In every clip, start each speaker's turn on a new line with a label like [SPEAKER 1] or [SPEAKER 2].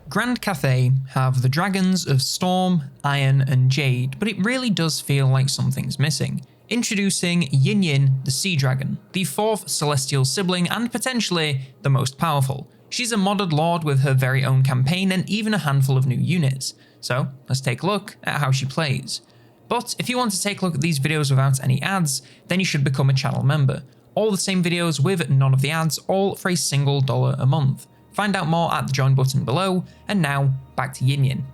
[SPEAKER 1] Grand Cathay have the dragons of Storm, Iron and Jade, but it really does feel like something's missing. Introducing Yin Yin, the Sea Dragon, the 4th Celestial Sibling and potentially the most powerful. She's a modded lord with her very own campaign and even a handful of new units. So let's take a look at how she plays. But if you want to take a look at these videos without any ads, then you should become a channel member. All the same videos with none of the ads, all for a single $1 a month. Find out more at the join button below, and now back to Yin Yin.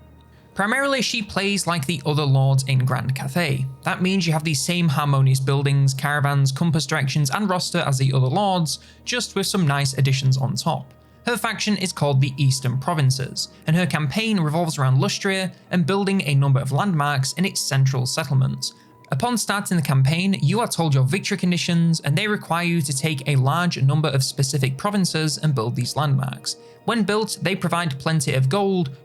[SPEAKER 1] Primarily she plays like the other lords in Grand Cathay. That means you have the same harmonious buildings, caravans, compass directions and roster as the other lords, just with some nice additions on top. Her faction is called the Eastern Provinces, and her campaign revolves around Lustria and building a number of landmarks in its central settlements. Upon starting the campaign, you are told your victory conditions, and they require you to take a large number of specific provinces and build these landmarks. When built, they provide plenty of gold,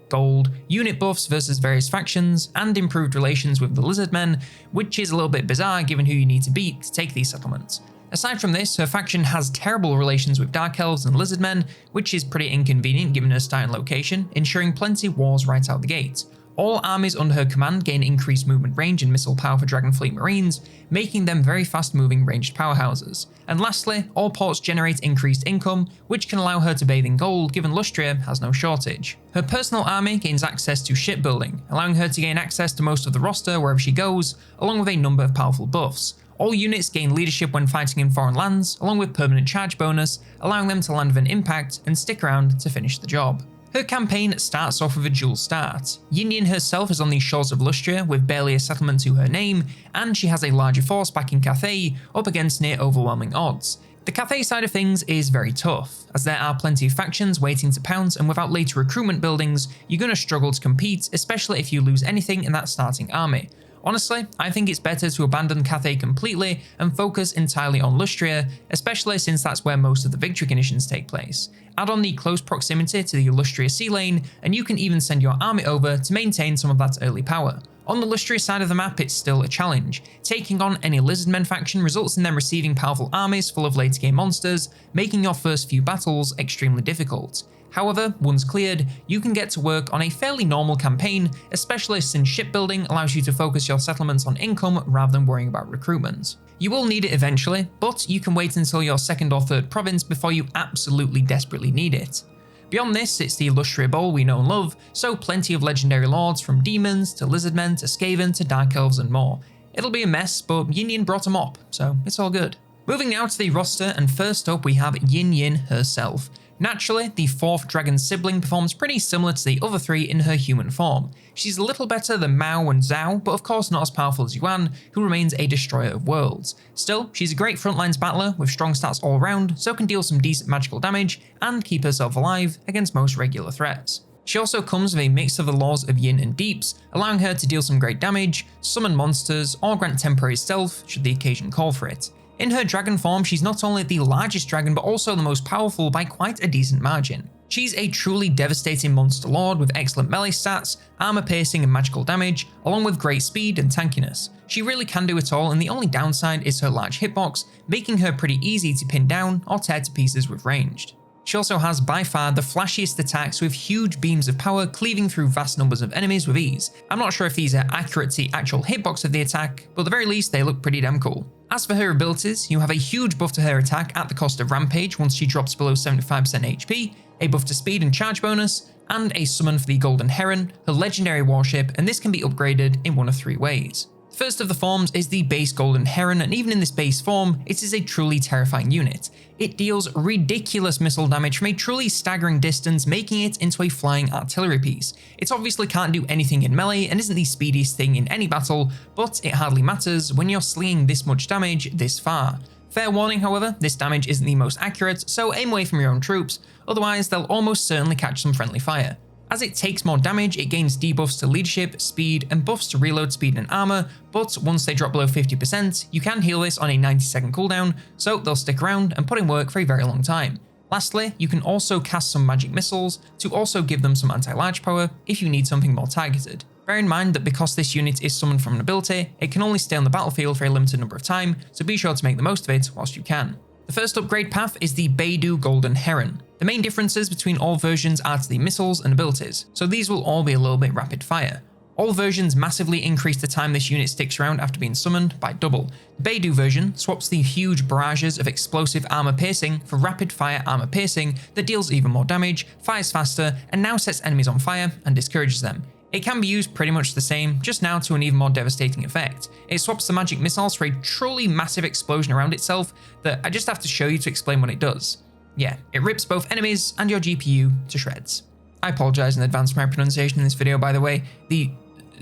[SPEAKER 1] unit buffs versus various factions, and improved relations with the Lizardmen, which is a little bit bizarre given who you need to beat to take these settlements. Aside from this, her faction has terrible relations with Dark Elves and Lizardmen, which is pretty inconvenient given her starting location, ensuring plenty of wars right out the gate. All armies under her command gain increased movement range and missile power for Dragonfleet Marines, making them very fast-moving ranged powerhouses. And lastly, all ports generate increased income, which can allow her to bathe in gold given Lustria has no shortage. Her personal army gains access to shipbuilding, allowing her to gain access to most of the roster wherever she goes, along with a number of powerful buffs. All units gain leadership when fighting in foreign lands, along with permanent charge bonus, allowing them to land with an impact and stick around to finish the job. Her campaign starts off with a dual start. Yin Yin herself is on the shores of Lustria with barely a settlement to her name, and she has a larger force back in Cathay up against near overwhelming odds. The Cathay side of things is very tough, as there are plenty of factions waiting to pounce, and without later recruitment buildings, you're going to struggle to compete, especially if you lose anything in that starting army. Honestly, I think it's better to abandon Cathay completely and focus entirely on Lustria, especially since that's where most of the victory conditions take place. Add on the close proximity to the Lustria sea lane, and you can even send your army over to maintain some of that early power. On the Lustria side of the map, it's still a challenge. Taking on any Lizardmen faction results in them receiving powerful armies full of later game monsters, making your first few battles extremely difficult. However, once cleared, you can get to work on a fairly normal campaign, especially since shipbuilding allows you to focus your settlements on income rather than worrying about recruitment. You will need it eventually, but you can wait until your 2nd or 3rd province before you absolutely desperately need it. Beyond this, it's the Lustria Bowl we know and love, so plenty of legendary lords from demons to lizardmen to Skaven to dark elves and more. It'll be a mess, but Yin Yin brought them up, so it's all good. Moving now to the roster, and first up we have Yin Yin herself. Naturally, the 4th dragon sibling performs pretty similar to the other 3 in her human form. She's a little better than Mao and Zhao, but of course not as powerful as Yuan, who remains a destroyer of worlds. Still, she's a great frontlines battler with strong stats all around, so can deal some decent magical damage and keep herself alive against most regular threats. She also comes with a mix of the laws of Yin and Deeps, allowing her to deal some great damage, summon monsters, or grant temporary stealth should the occasion call for it. In her dragon form, she's not only the largest dragon but also the most powerful by quite a decent margin. She's a truly devastating monster lord with excellent melee stats, armor piercing and magical damage, along with great speed and tankiness. She really can do it all, and the only downside is her large hitbox, making her pretty easy to pin down or tear to pieces with ranged. She also has by far the flashiest attacks with huge beams of power cleaving through vast numbers of enemies with ease. I'm not sure if these are accurate to the actual hitbox of the attack, but at the very least they look pretty damn cool. As for her abilities, you have a huge buff to her attack at the cost of Rampage once she drops below 75% HP, a buff to speed and charge bonus, and a summon for the Golden Heron, her legendary warship, and this can be upgraded in one of 3 ways. First of the forms is the base Golden Heron, and even in this base form, it is a truly terrifying unit. It deals ridiculous missile damage from a truly staggering distance, making it into a flying artillery piece. It obviously can't do anything in melee and isn't the speediest thing in any battle, but it hardly matters when you're slinging this much damage this far. Fair warning, however, this damage isn't the most accurate, so aim away from your own troops, otherwise they'll almost certainly catch some friendly fire. As it takes more damage, it gains debuffs to leadership, speed, and buffs to reload speed and armor, but once they drop below 50%, you can heal this on a 90-second cooldown, so they'll stick around and put in work for a very long time. Lastly, you can also cast some magic missiles to also give them some anti-large power if you need something more targeted. Bear in mind that because this unit is summoned from an ability, it can only stay on the battlefield for a limited number of time, so be sure to make the most of it whilst you can. The first upgrade path is the Beidou Golden Heron. The main differences between all versions are to the missiles and abilities, so these will all be a little bit rapid fire. All versions massively increase the time this unit sticks around after being summoned by double. The Beidou version swaps the huge barrages of explosive armor piercing for rapid fire armor piercing that deals even more damage, fires faster, and now sets enemies on fire and discourages them. It can be used pretty much the same, just now to an even more devastating effect. It swaps the magic missiles for a truly massive explosion around itself that I just have to show you to explain what it does. Yeah, it rips both enemies and your GPU to shreds. I apologize in advance for my pronunciation in this video, by the way. The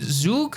[SPEAKER 1] Zug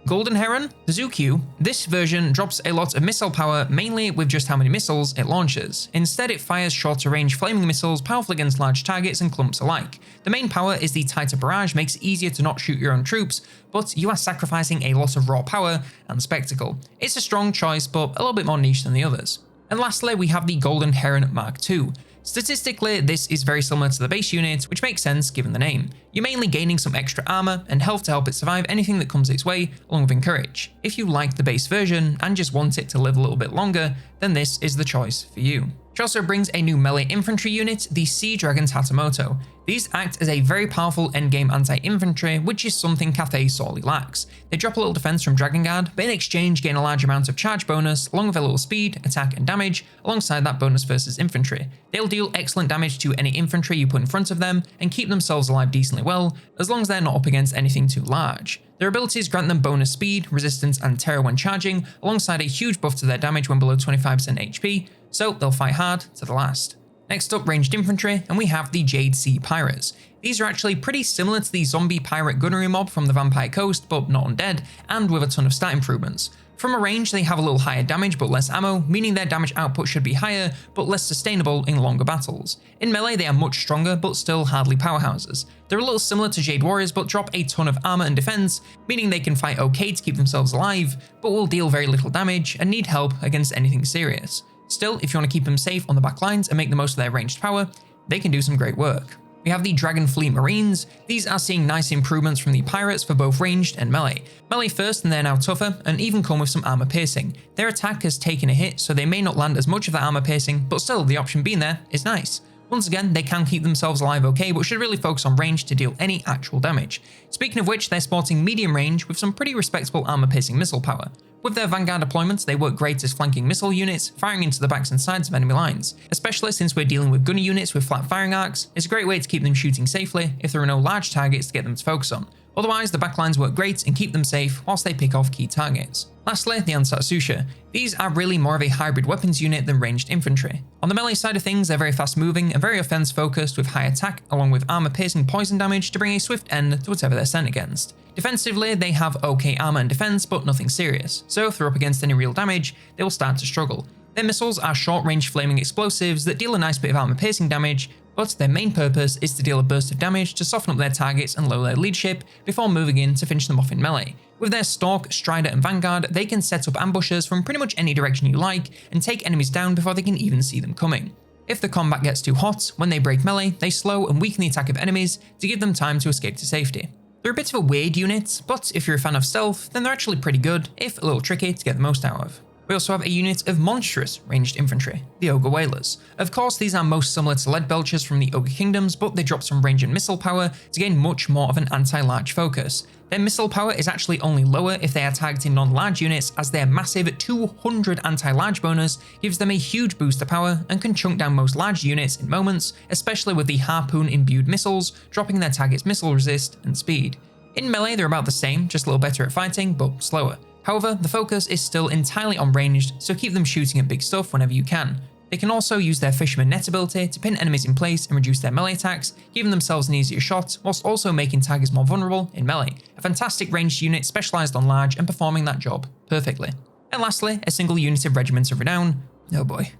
[SPEAKER 1] Golden Heron, the Zukyu, this version drops a lot of missile power, mainly with just how many missiles it launches. Instead, it fires shorter range flaming missiles powerful against large targets and clumps alike. The main power is the tighter barrage makes it easier to not shoot your own troops, but you are sacrificing a lot of raw power and spectacle. It's a strong choice, but a little bit more niche than the others. And lastly, we have the Golden Heron Mark II. Statistically, this is very similar to the base unit, which makes sense given the name. You're mainly gaining some extra armor and health to help it survive anything that comes its way, along with Encourage. If you like the base version and just want it to live a little bit longer, then this is the choice for you. She also brings a new melee infantry unit, the Sea Dragon Tatamoto. These act as a very powerful endgame anti-infantry, which is something Cathay sorely lacks. They drop a little defense from Dragon Guard, but in exchange gain a large amount of charge bonus, along with a little speed, attack, and damage, alongside that bonus versus infantry. They'll deal excellent damage to any infantry you put in front of them, and keep themselves alive decently well, as long as they're not up against anything too large. Their abilities grant them bonus speed, resistance, and terror when charging, alongside a huge buff to their damage when below 25% HP, so they'll fight hard to the last. Next up, ranged infantry, and we have the Jade Sea Pirates. These are actually pretty similar to the zombie pirate gunnery mob from the Vampire Coast, but not undead, and with a ton of stat improvements. From a range, they have a little higher damage but less ammo, meaning their damage output should be higher, but less sustainable in longer battles. In melee, they are much stronger, but still hardly powerhouses. They're a little similar to Jade Warriors, but drop a ton of armor and defense, meaning they can fight okay to keep themselves alive, but will deal very little damage and need help against anything serious. Still, if you want to keep them safe on the back lines and make the most of their ranged power, they can do some great work. We have the Dragon Fleet Marines. These are seeing nice improvements from the pirates for both ranged and melee. Melee first, and they're now tougher, and even come with some armor piercing. Their attack has taken a hit, so they may not land as much of the armor piercing, but still, the option being there is nice. Once again, they can keep themselves alive okay, but should really focus on range to deal any actual damage. Speaking of which, they're sporting medium range with some pretty respectable armor-piercing missile power. With their Vanguard deployments, they work great as flanking missile units, firing into the backs and sides of enemy lines. Especially since we're dealing with gunner units with flat firing arcs, it's a great way to keep them shooting safely if there are no large targets to get them to focus on. Otherwise, the backlines work great and keep them safe whilst they pick off key targets. Lastly, the Ansatsusha. These are really more of a hybrid weapons unit than ranged infantry. On the melee side of things, they're very fast moving and very offense focused with high attack along with armor piercing poison damage to bring a swift end to whatever they're sent against. Defensively, they have okay armor and defense, but nothing serious, so if they're up against any real damage, they will start to struggle. Their missiles are short-range flaming explosives that deal a nice bit of armor piercing damage, but their main purpose is to deal a burst of damage to soften up their targets and lower their leadership before moving in to finish them off in melee. With their Stalk, Strider, and Vanguard, they can set up ambushes from pretty much any direction you like and take enemies down before they can even see them coming. If the combat gets too hot, when they break melee, they slow and weaken the attack of enemies to give them time to escape to safety. They're a bit of a weird unit, but if you're a fan of stealth, then they're actually pretty good, if a little tricky to get the most out of. We also have a unit of monstrous ranged infantry, the Ogre Whalers. Of course, these are most similar to Lead Belchers from the Ogre Kingdoms, but they drop some range and missile power to gain much more of an anti-large focus. Their missile power is actually only lower if they are targeting non-large units, as their massive 200 anti-large bonus gives them a huge boost to power and can chunk down most large units in moments, especially with the Harpoon-imbued missiles, dropping their target's missile resist and speed. In melee, they're about the same, just a little better at fighting, but slower. However, the focus is still entirely on ranged, so keep them shooting at big stuff whenever you can. They can also use their Fisherman Net ability to pin enemies in place and reduce their melee attacks, giving themselves an easier shot, whilst also making targets more vulnerable in melee. A fantastic ranged unit specialised on large and performing that job perfectly. And lastly, a single unit of Regiments of Renown. Oh boy.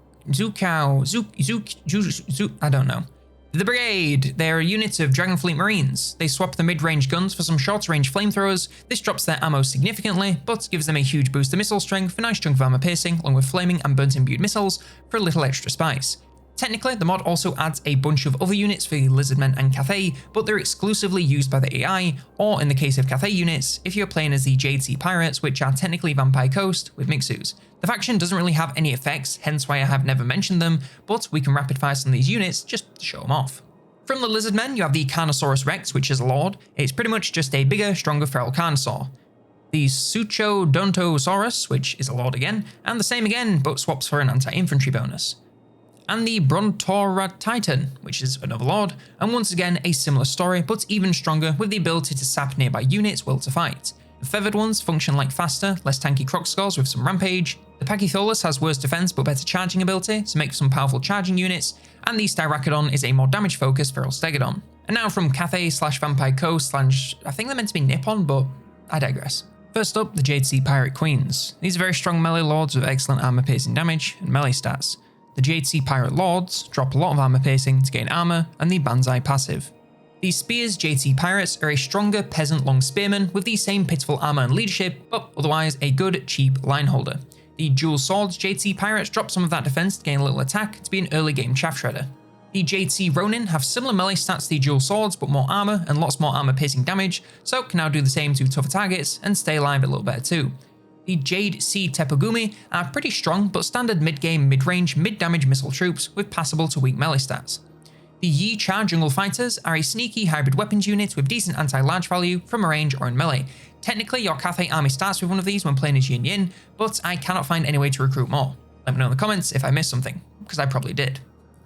[SPEAKER 1] I don't know. The Brigade. They're a unit of Dragonfleet Marines. They swap the mid-range guns for some short-range flamethrowers. This drops their ammo significantly, but gives them a huge boost to missile strength, a nice chunk of armor piercing, along with flaming and burnt imbued missiles for a little extra spice. Technically, the mod also adds a bunch of other units for the Lizardmen and Cathay, but they're exclusively used by the AI, or in the case of Cathay units, if you're playing as the Jade Sea Pirates, which are technically Vampire Coast with Mixus. The faction doesn't really have any effects, hence why I have never mentioned them, but we can rapid fire some of these units just to show them off. From the Lizardmen, you have the Carnosaurus Rex, which is a lord. It's pretty much just a bigger, stronger feral carnosaur. The Suchodontosaurus, which is a lord again, and the same again, but swaps for an anti-infantry bonus. And the Brontoratitan, which is another lord, and once again a similar story, but even stronger with the ability to sap nearby units will to fight. The feathered ones function like faster, less tanky Crocscores with some rampage. The Pachytholus has worse defense but better charging ability, so make some powerful charging units, and the Styrachodon is a more damage focused feral Stegodon. And now from Cathay / Vampire Coast / I think they're meant to be Nippon, but I digress. First up, the Jade Sea Pirate Queens. These are very strong melee lords with excellent armor piercing damage and melee stats. The Jade Sea Pirate Lords drop a lot of armor piercing to gain armor and the Banzai passive. These Spears Jade Sea Pirates are a stronger peasant long spearman with the same pitiful armor and leadership, but otherwise a good cheap line holder. The Dual Swords Jade Sea Pirates drop some of that defense to gain a little attack to be an early game chaff shredder. The Jade Sea Ronin have similar melee stats to the Dual Swords but more armor and lots more armor piercing damage, so can now do the same to tougher targets and stay alive a little better too. The Jade Sea Tepogumi are pretty strong but standard mid-game, mid-range, mid-damage missile troops with passable to weak melee stats. The Yi Cha Jungle Fighters are a sneaky hybrid weapons unit with decent anti-large value from a range or in melee. Technically, your Cathay army starts with one of these when playing as Yin Yin, but I cannot find any way to recruit more. Let me know in the comments if I missed something, because I probably did.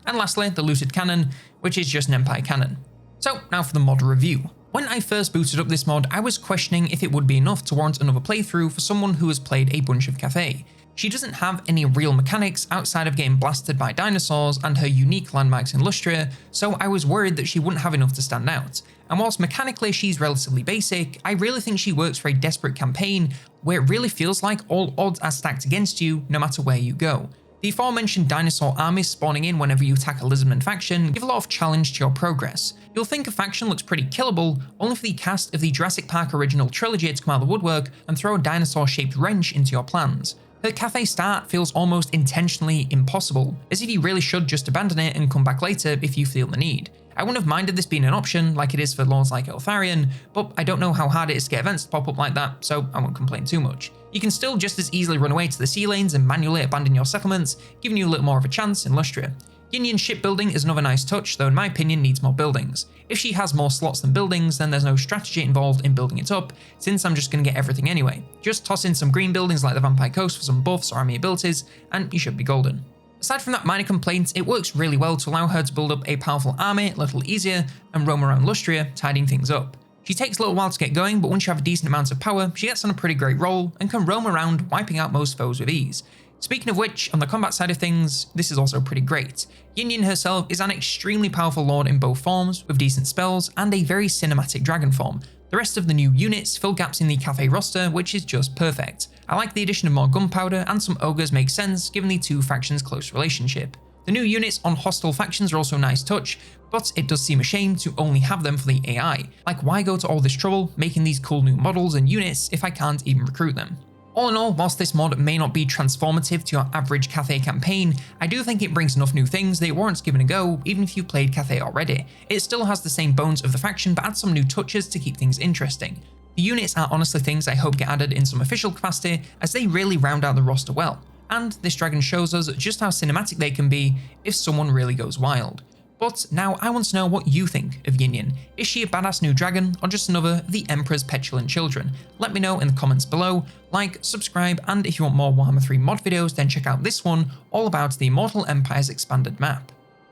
[SPEAKER 1] And lastly, the Lucid Cannon, which is just an Empire Cannon. So now for the mod review. When I first booted up this mod, I was questioning if it would be enough to warrant another playthrough for someone who has played a bunch of Cathay. She doesn't have any real mechanics outside of getting blasted by dinosaurs and her unique landmarks in Lustria, so I was worried that she wouldn't have enough to stand out. And whilst mechanically she's relatively basic, I really think she works for a desperate campaign where it really feels like all odds are stacked against you no matter where you go. The aforementioned dinosaur armies spawning in whenever you attack a Lizardman faction give a lot of challenge to your progress. You'll think a faction looks pretty killable, only for the cast of the Jurassic Park original trilogy to come out of the woodwork and throw a dinosaur-shaped wrench into your plans. Her Cathay start feels almost intentionally impossible, as if you really should just abandon it and come back later if you feel the need. I wouldn't have minded this being an option like it is for lords like Eltharion, but I don't know how hard it is to get events to pop up like that, so I won't complain too much. You can still just as easily run away to the sea lanes and manually abandon your settlements, giving you a little more of a chance in Lustria. Yin Yin shipbuilding is another nice touch, though in my opinion needs more buildings. If she has more slots than buildings, then there's no strategy involved in building it up, since I'm just going to get everything anyway. Just toss in some green buildings like the Vampire Coast for some buffs or army abilities, and you should be golden. Aside from that minor complaint, it works really well to allow her to build up a powerful army a little easier and roam around Lustria, tidying things up. She takes a little while to get going, but once you have a decent amount of power, she gets on a pretty great roll and can roam around, wiping out most foes with ease. Speaking of which, on the combat side of things, this is also pretty great. Yin Yin herself is an extremely powerful lord in both forms, with decent spells and a very cinematic dragon form. The rest of the new units fill gaps in the Cathay roster, which is just perfect. I like the addition of more gunpowder, and some ogres make sense given the two factions' close relationship. The new units on hostile factions are also a nice touch, but it does seem a shame to only have them for the AI. Like, why go to all this trouble making these cool new models and units if I can't even recruit them? All in all, whilst this mod may not be transformative to your average Cathay campaign, I do think it brings enough new things that it warrants giving a go even if you played Cathay already. It still has the same bones of the faction but adds some new touches to keep things interesting. The units are honestly things I hope get added in some official capacity as they really round out the roster well. And this dragon shows us just how cinematic they can be if someone really goes wild. But now I want to know what you think of Yin Yin. Is she a badass new dragon or just another of the Emperor's petulant children? Let me know in the comments below. Like, subscribe, and if you want more Warhammer 3 mod videos then check out this one all about the Immortal Empire's expanded map.